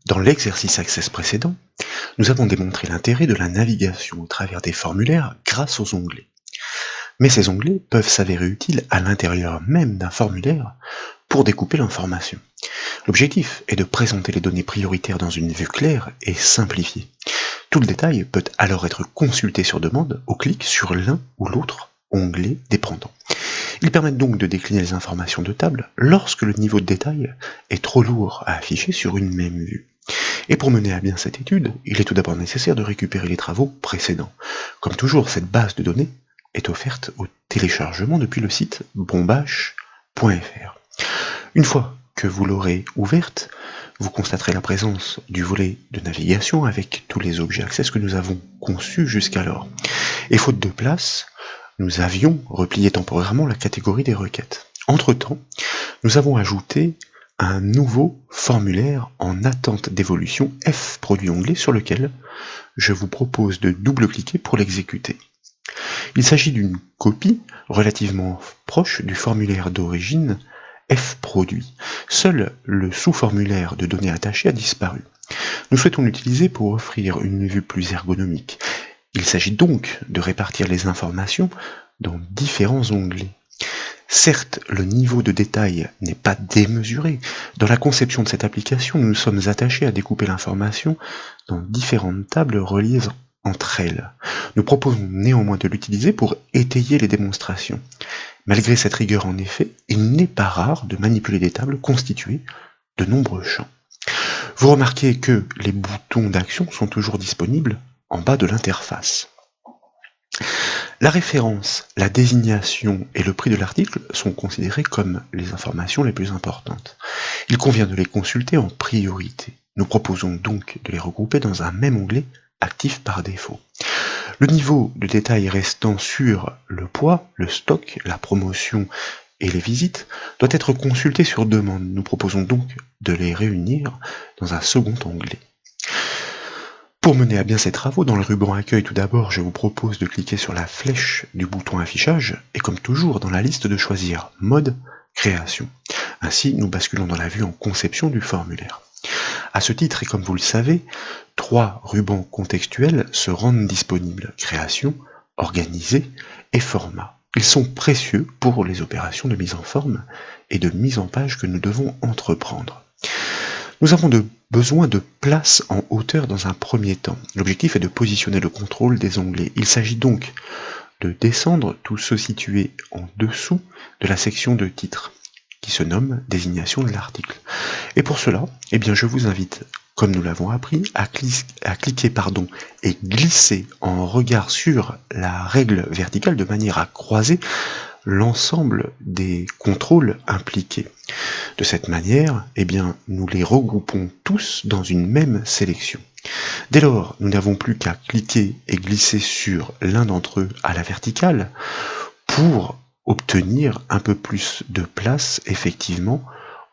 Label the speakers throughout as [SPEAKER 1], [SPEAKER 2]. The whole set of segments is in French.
[SPEAKER 1] Dans l'exercice Access précédent, nous avons démontré l'intérêt de la navigation au travers des formulaires grâce aux onglets. Mais ces onglets peuvent s'avérer utiles à l'intérieur même d'un formulaire pour découper l'information. L'objectif est de présenter les données prioritaires dans une vue claire et simplifiée. Tout le détail peut alors être consulté sur demande au clic sur l'un ou l'autre onglet dépendant. Ils permettent donc de décliner les informations de table lorsque le niveau de détail est trop lourd à afficher sur une même vue. Et pour mener à bien cette étude, il est tout d'abord nécessaire de récupérer les travaux précédents. Comme toujours, cette base de données est offerte au téléchargement depuis le site bombache.fr. Une fois que vous l'aurez ouverte, vous constaterez la présence du volet de navigation avec tous les objets Access que nous avons conçus jusqu'alors. Et faute de place, nous avions replié temporairement la catégorie des requêtes. Entre-temps, nous avons ajouté un nouveau formulaire en attente d'évolution F produit onglet sur lequel je vous propose de double-cliquer pour l'exécuter. Il s'agit d'une copie relativement proche du formulaire d'origine F produit. Seul le sous-formulaire de données attachées a disparu. Nous souhaitons l'utiliser pour offrir une vue plus ergonomique. Il s'agit donc de répartir les informations dans différents onglets. Certes, le niveau de détail n'est pas démesuré. Dans la conception de cette application, nous nous sommes attachés à découper l'information dans différentes tables reliées entre elles. Nous proposons néanmoins de l'utiliser pour étayer les démonstrations. Malgré cette rigueur en effet, il n'est pas rare de manipuler des tables constituées de nombreux champs. Vous remarquez que les boutons d'action sont toujours disponibles en bas de l'interface. La référence, la désignation et le prix de l'article sont considérés comme les informations les plus importantes. Il convient de les consulter en priorité. Nous proposons donc de les regrouper dans un même onglet actif par défaut. Le niveau de détail restant sur le poids, le stock, la promotion et les visites doit être consulté sur demande. Nous proposons donc de les réunir dans un second onglet. Pour mener à bien ces travaux, dans le ruban Accueil, tout d'abord, je vous propose de cliquer sur la flèche du bouton Affichage et comme toujours, dans la liste de choisir Mode Création. Ainsi, nous basculons dans la vue en conception du formulaire. À ce titre, et comme vous le savez, 3 rubans contextuels se rendent disponibles: Création, Organiser et Format. Ils sont précieux pour les opérations de mise en forme et de mise en page que nous devons entreprendre. Nous avons besoin de place en hauteur dans un premier temps. L'objectif est de positionner le contrôle des onglets. Il s'agit donc de descendre tout se situer en dessous de la section de titre, qui se nomme Désignation de l'article. Et pour cela, je vous invite, comme nous l'avons appris, à cliquer et glisser en regard sur la règle verticale de manière à croiser l'ensemble des contrôles impliqués. De cette manière, nous les regroupons tous dans une même sélection. Dès lors, nous n'avons plus qu'à cliquer et glisser sur l'un d'entre eux à la verticale pour obtenir un peu plus de place, effectivement,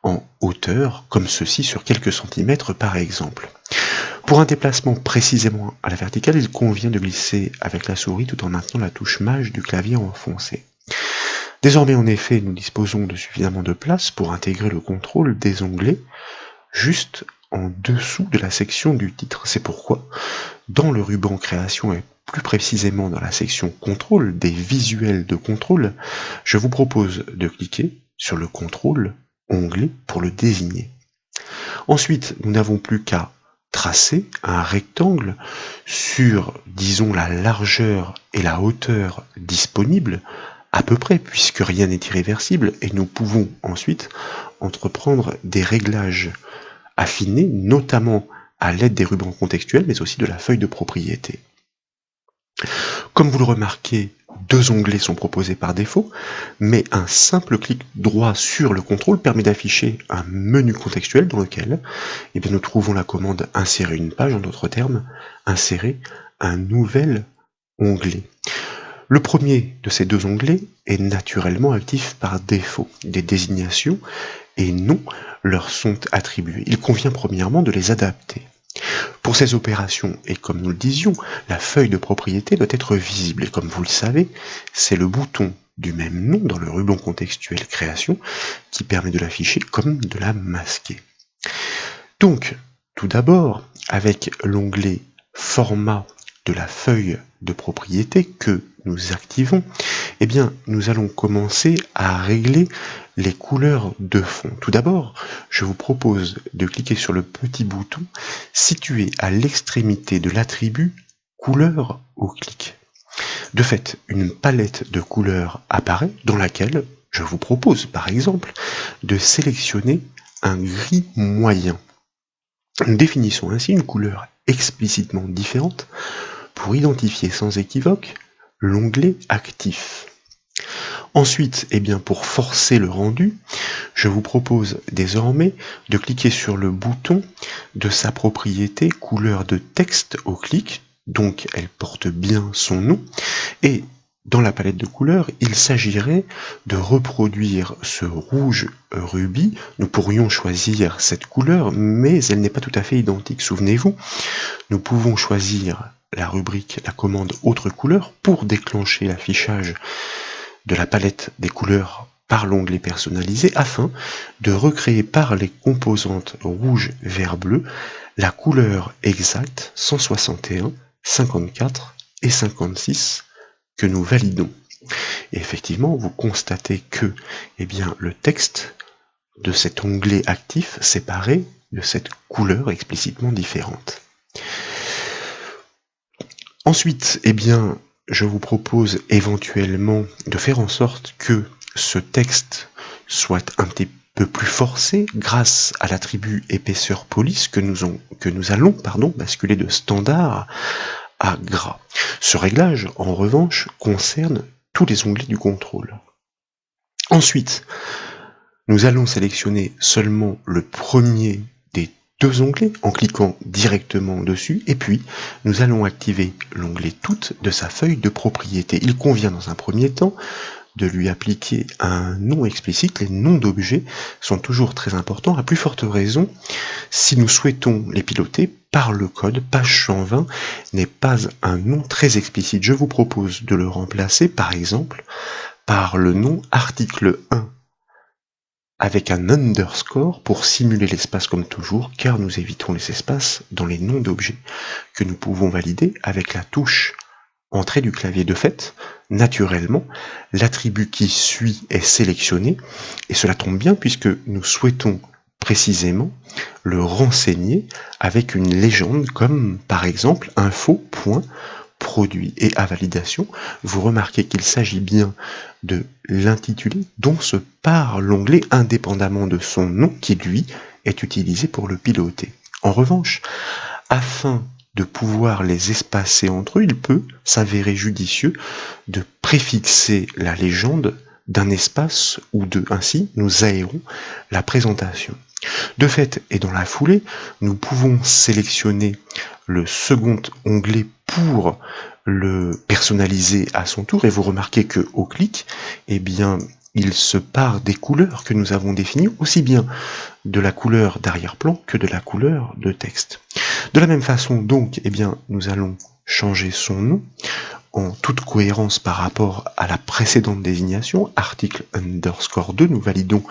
[SPEAKER 1] en hauteur, comme ceci sur quelques centimètres par exemple. Pour un déplacement précisément à la verticale, il convient de glisser avec la souris tout en maintenant la touche Maj du clavier enfoncée. Désormais, en effet, nous disposons de suffisamment de place pour intégrer le contrôle des onglets juste en dessous de la section du titre. C'est pourquoi, dans le ruban Création et plus précisément dans la section Contrôle des visuels de contrôle, je vous propose de cliquer sur le contrôle onglet pour le désigner. Ensuite, nous n'avons plus qu'à tracer un rectangle sur, disons, la largeur et la hauteur disponibles, à peu près, puisque rien n'est irréversible, et nous pouvons ensuite entreprendre des réglages affinés, notamment à l'aide des rubans contextuels, mais aussi de la feuille de propriété. Comme vous le remarquez, 2 onglets sont proposés par défaut, mais un simple clic droit sur le contrôle permet d'afficher un menu contextuel dans lequel nous trouvons la commande insérer une page, en d'autres termes, insérer un nouvel onglet. Le premier de ces 2 onglets est naturellement actif par défaut. Des désignations et noms leur sont attribués. Il convient premièrement de les adapter. Pour ces opérations, et comme nous le disions, la feuille de propriété doit être visible. Et comme vous le savez, c'est le bouton du même nom dans le ruban contextuel Création qui permet de l'afficher comme de la masquer. Donc, Tout d'abord, avec l'onglet Format de la feuille de propriété que nous activons, eh bien, nous allons commencer à régler les couleurs de fond. Tout d'abord, je vous propose de cliquer sur le petit bouton situé à l'extrémité de l'attribut Couleur au clic. De fait, une palette de couleurs apparaît dans laquelle je vous propose, par exemple, de sélectionner un gris moyen. Nous définissons ainsi une couleur explicitement différente pour identifier sans équivoque l'onglet actif. Ensuite, pour forcer le rendu, je vous propose désormais de cliquer sur le bouton de sa propriété couleur de texte au clic, donc elle porte bien son nom, et dans la palette de couleurs, il s'agirait de reproduire ce rouge rubis. Nous pourrions choisir cette couleur, mais elle n'est pas tout à fait identique. Souvenez-vous, nous pouvons choisir la rubrique, la commande autre couleur pour déclencher l'affichage de la palette des couleurs par l'onglet personnalisé afin de recréer par les composantes rouge, vert, bleu la couleur exacte 161, 54 et 56 que nous validons. Et effectivement, vous constatez que le texte de cet onglet actif séparé de cette couleur explicitement différente. Ensuite, je vous propose éventuellement de faire en sorte que ce texte soit un petit peu plus forcé grâce à l'attribut épaisseur police que nous allons basculer de standard à gras. Ce réglage, en revanche, concerne tous les onglets du contrôle. Ensuite, nous allons sélectionner seulement le premier des deux onglets en cliquant directement dessus, et puis nous allons activer l'onglet Toutes de sa feuille de propriété. Il convient dans un premier temps de lui appliquer un nom explicite. Les noms d'objets sont toujours très importants, à plus forte raison si nous souhaitons les piloter par le code. Page 120 n'est pas un nom très explicite. Je vous propose de le remplacer par exemple par le nom article 1 avec un underscore pour simuler l'espace comme toujours, car nous évitons les espaces dans les noms d'objets que nous pouvons valider avec la touche entrée du clavier. De fait, naturellement, l'attribut qui suit est sélectionné, et cela tombe bien puisque nous souhaitons précisément le renseigner avec une légende comme par exemple info.produit. Et à validation, vous remarquez qu'il s'agit bien de l'intitulé dont se part l'onglet indépendamment de son nom qui lui est utilisé pour le piloter. En revanche, afin de pouvoir les espacer entre eux, il peut s'avérer judicieux de préfixer la légende d'un espace ou deux. Ainsi, nous aérons la présentation. De fait, et dans la foulée, nous pouvons sélectionner le second onglet pour le personnaliser à son tour, et vous remarquez que au clic, il se part des couleurs que nous avons définies, aussi bien de la couleur d'arrière-plan que de la couleur de texte. De la même façon, donc, nous allons changer son nom en toute cohérence par rapport à la précédente désignation, article underscore 2, nous validons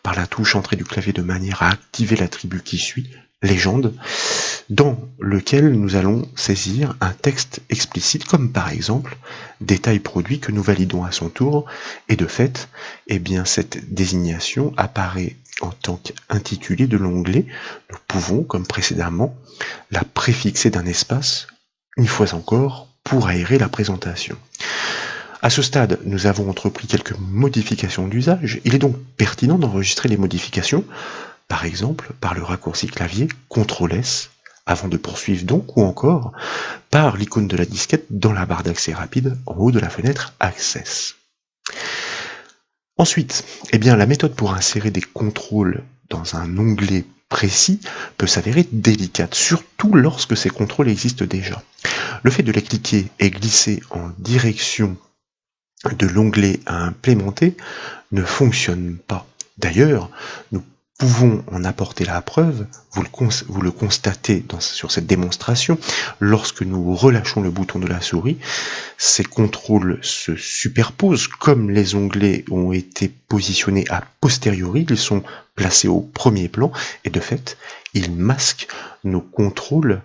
[SPEAKER 1] par la touche entrée du clavier de manière à activer l'attribut qui suit, légende, dans lequel nous allons saisir un texte explicite comme par exemple détail produit que nous validons à son tour, et de fait, cette désignation apparaît en tant qu'intitulé de l'onglet. Nous pouvons, comme précédemment, la préfixer d'un espace, une fois encore, pour aérer la présentation. À ce stade, nous avons entrepris quelques modifications d'usage. Il est donc pertinent d'enregistrer les modifications, par exemple par le raccourci clavier CTRL-S, avant de poursuivre donc, ou encore par l'icône de la disquette dans la barre d'accès rapide en haut de la fenêtre Access. Ensuite, la méthode pour insérer des contrôles dans un onglet précis peut s'avérer délicate, surtout lorsque ces contrôles existent déjà. Le fait de les cliquer et glisser en direction de l'onglet à implémenter ne fonctionne pas. D'ailleurs, nous pouvons en apporter la preuve, vous le constatez sur cette démonstration, lorsque nous relâchons le bouton de la souris, ces contrôles se superposent comme les onglets ont été positionnés a posteriori, ils sont placés au premier plan et de fait, ils masquent nos contrôles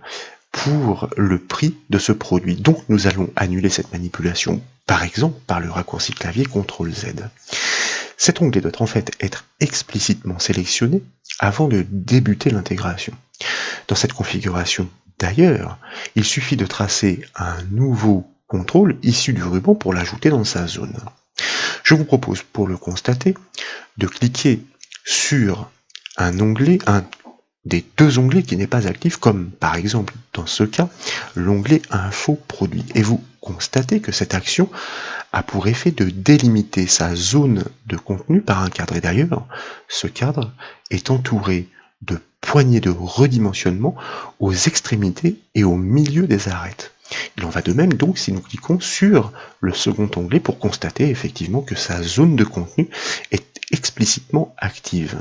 [SPEAKER 1] pour le prix de ce produit. Donc nous allons annuler cette manipulation, par exemple par le raccourci clavier CTRL-Z. Cet onglet doit en fait être explicitement sélectionné avant de débuter l'intégration. Dans cette configuration, d'ailleurs, il suffit de tracer un nouveau contrôle issu du ruban pour l'ajouter dans sa zone. Je vous propose, pour le constater, de cliquer sur un onglet, un des deux onglets qui n'est pas actif, comme par exemple dans ce cas, l'onglet Info produit. Et vous constatez que cette action a pour effet de délimiter sa zone de contenu par un cadre. Et d'ailleurs, ce cadre est entouré de poignées de redimensionnement aux extrémités et au milieu des arêtes. Il en va de même donc si nous cliquons sur le second onglet pour constater effectivement que sa zone de contenu est explicitement active.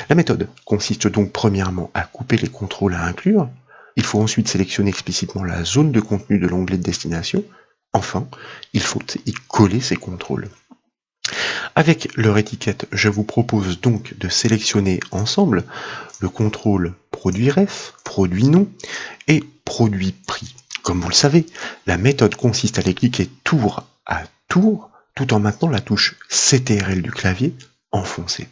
[SPEAKER 1] La méthode consiste donc premièrement à couper les contrôles à inclure. Il faut ensuite sélectionner explicitement la zone de contenu de l'onglet de destination. Enfin, il faut y coller ces contrôles. Avec leur étiquette, je vous propose donc de sélectionner ensemble le contrôle produit ref, produit nom et produit prix. Comme vous le savez, la méthode consiste à les cliquer tour à tour tout en maintenant la touche CTRL du clavier enfoncée.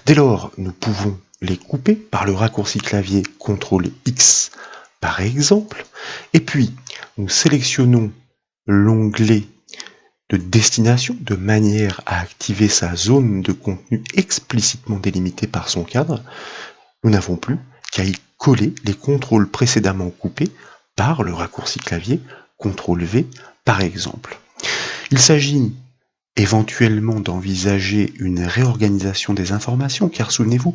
[SPEAKER 1] Dès lors, nous pouvons les couper par le raccourci clavier CTRL X par exemple, et puis nous sélectionnons l'onglet de destination de manière à activer sa zone de contenu explicitement délimitée par son cadre. Nous n'avons plus qu'à y coller les contrôles précédemment coupés par le raccourci clavier CTRL V par exemple. Il s'agit éventuellement d'envisager une réorganisation des informations, car souvenez-vous,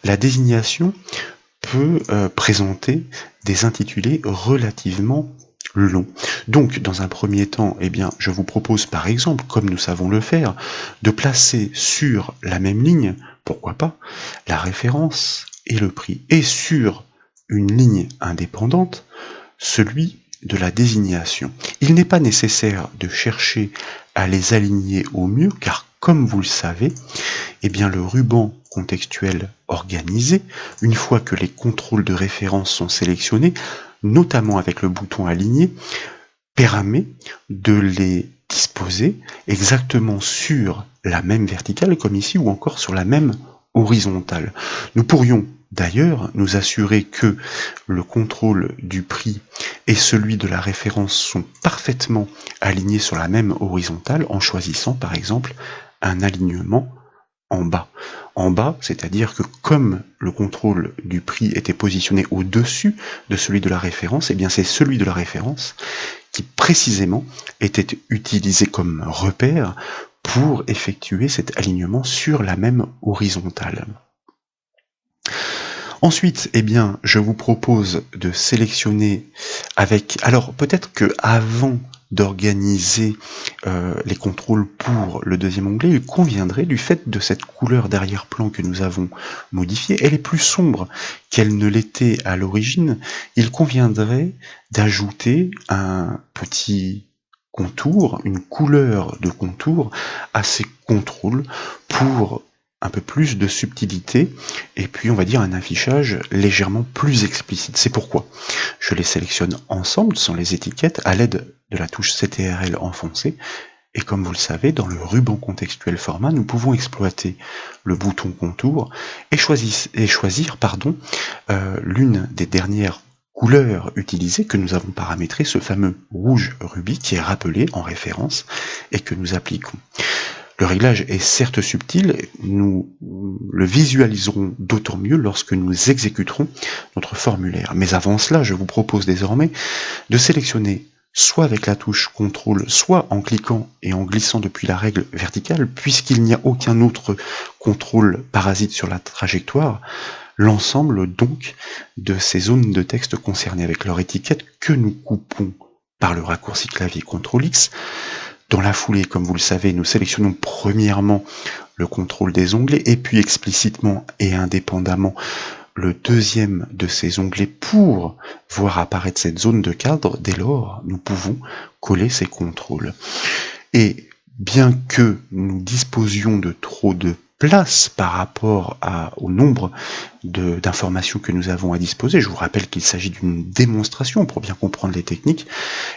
[SPEAKER 1] la désignation peut présenter des intitulés relativement longs. Donc, dans un premier temps, eh bien, je vous propose par exemple, comme nous savons le faire, de placer sur la même ligne, pourquoi pas, la référence et le prix, et sur une ligne indépendante, celui de la désignation. Il n'est pas nécessaire de chercher à les aligner au mieux, car comme vous le savez, eh bien le ruban contextuel organisé, une fois que les contrôles de référence sont sélectionnés, notamment avec le bouton aligner, permet de les disposer exactement sur la même verticale comme ici, ou encore sur la même horizontale. Nous pourrions d'ailleurs nous assurer que le contrôle du prix et celui de la référence sont parfaitement alignés sur la même horizontale en choisissant par exemple un alignement en bas. En bas, c'est-à-dire que comme le contrôle du prix était positionné au-dessus de celui de la référence, eh bien c'est celui de la référence qui précisément était utilisé comme repère pour effectuer cet alignement sur la même horizontale. Ensuite, eh bien, je vous propose de sélectionner avec... Alors, peut-être que avant d'organiser les contrôles pour le deuxième onglet, il conviendrait, du fait de cette couleur d'arrière-plan que nous avons modifiée, elle est plus sombre qu'elle ne l'était à l'origine, il conviendrait d'ajouter un petit contour, une couleur de contour à ces contrôles pour un peu plus de subtilité, et puis on va dire un affichage légèrement plus explicite. C'est pourquoi je les sélectionne ensemble, sans les étiquettes, à l'aide de la touche CTRL enfoncée, et comme vous le savez, dans le ruban contextuel format, nous pouvons exploiter le bouton contour et choisir l'une des dernières couleurs utilisées que nous avons paramétré, ce fameux rouge rubis qui est rappelé en référence et que nous appliquons. Le réglage est certes subtil, nous le visualiserons d'autant mieux lorsque nous exécuterons notre formulaire. Mais avant cela, je vous propose désormais de sélectionner soit avec la touche CTRL, soit en cliquant et en glissant depuis la règle verticale, puisqu'il n'y a aucun autre contrôle parasite sur la trajectoire, l'ensemble donc de ces zones de texte concernées avec leur étiquette que nous coupons par le raccourci clavier CTRL X, Dans la foulée, comme vous le savez, nous sélectionnons premièrement le contrôle des onglets et puis explicitement et indépendamment le deuxième de ces onglets pour voir apparaître cette zone de cadre. Dès lors, nous pouvons coller ces contrôles. Et bien que nous disposions de trop de place par rapport au nombre d'informations que nous avons à disposer, je vous rappelle qu'il s'agit d'une démonstration pour bien comprendre les techniques,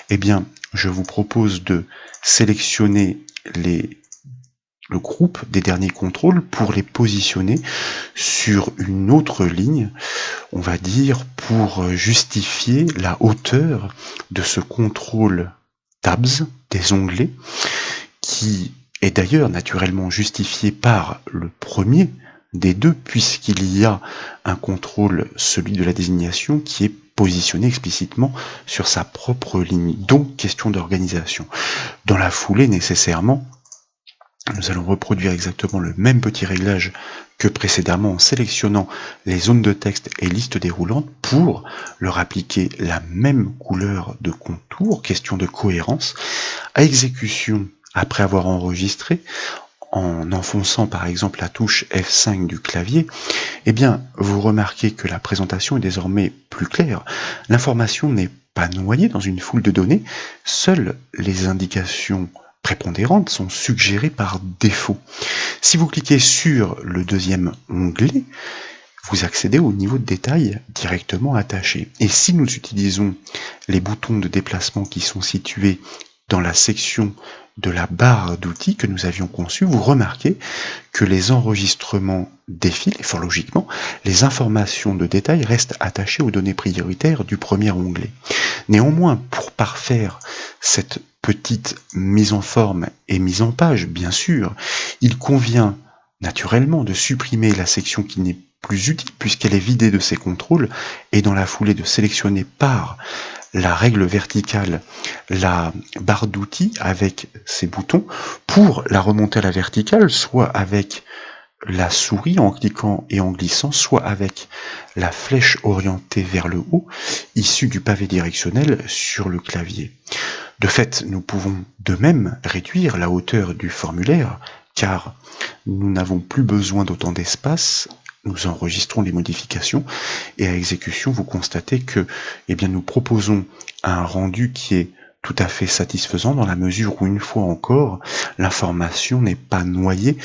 [SPEAKER 1] eh bien, je vous propose de sélectionner le groupe des derniers contrôles pour les positionner sur une autre ligne, on va dire, pour justifier la hauteur de ce contrôle tabs des onglets, qui est d'ailleurs naturellement justifié par le premier des deux, puisqu'il y a un contrôle, celui de la désignation, qui est positionné explicitement sur sa propre ligne. Donc, question d'organisation. Dans la foulée, nécessairement, nous allons reproduire exactement le même petit réglage que précédemment en sélectionnant les zones de texte et listes déroulantes pour leur appliquer la même couleur de contour, question de cohérence. À exécution, après avoir enregistré, en enfonçant par exemple la touche F5 du clavier, eh bien vous remarquez que la présentation est désormais plus claire. L'information n'est pas noyée dans une foule de données, seules les indications prépondérantes sont suggérées par défaut. Si vous cliquez sur le deuxième onglet, vous accédez au niveau de détail directement attaché. Et si nous utilisons les boutons de déplacement qui sont situés dans la section de la barre d'outils que nous avions conçue, vous remarquez que les enregistrements défilent, et fort logiquement, les informations de détail restent attachées aux données prioritaires du premier onglet. Néanmoins, pour parfaire cette petite mise en forme et mise en page, bien sûr, il convient naturellement de supprimer la section qui n'est plus utile puisqu'elle est vidée de ses contrôles et dans la foulée de sélectionner par la règle verticale la barre d'outils avec ses boutons pour la remonter à la verticale, soit avec la souris en cliquant et en glissant, soit avec la flèche orientée vers le haut issue du pavé directionnel sur le clavier. De fait, nous pouvons de même réduire la hauteur du formulaire car nous n'avons plus besoin d'autant d'espace. Nous enregistrons les modifications et à exécution, vous constatez que nous proposons un rendu qui est tout à fait satisfaisant dans la mesure où, une fois encore, l'information n'est pas noyée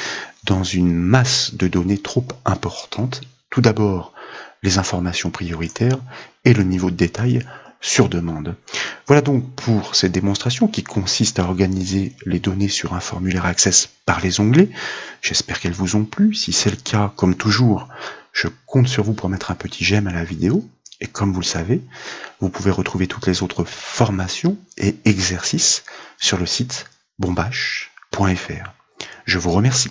[SPEAKER 1] dans une masse de données trop importante. Tout d'abord, les informations prioritaires et le niveau de détail sur demande. Voilà donc pour cette démonstration qui consiste à organiser les données sur un formulaire Access par les onglets. J'espère qu'elles vous ont plu. Si c'est le cas, comme toujours, je compte sur vous pour mettre un petit j'aime à la vidéo. Et comme vous le savez, vous pouvez retrouver toutes les autres formations et exercices sur le site bombache.fr. Je vous remercie.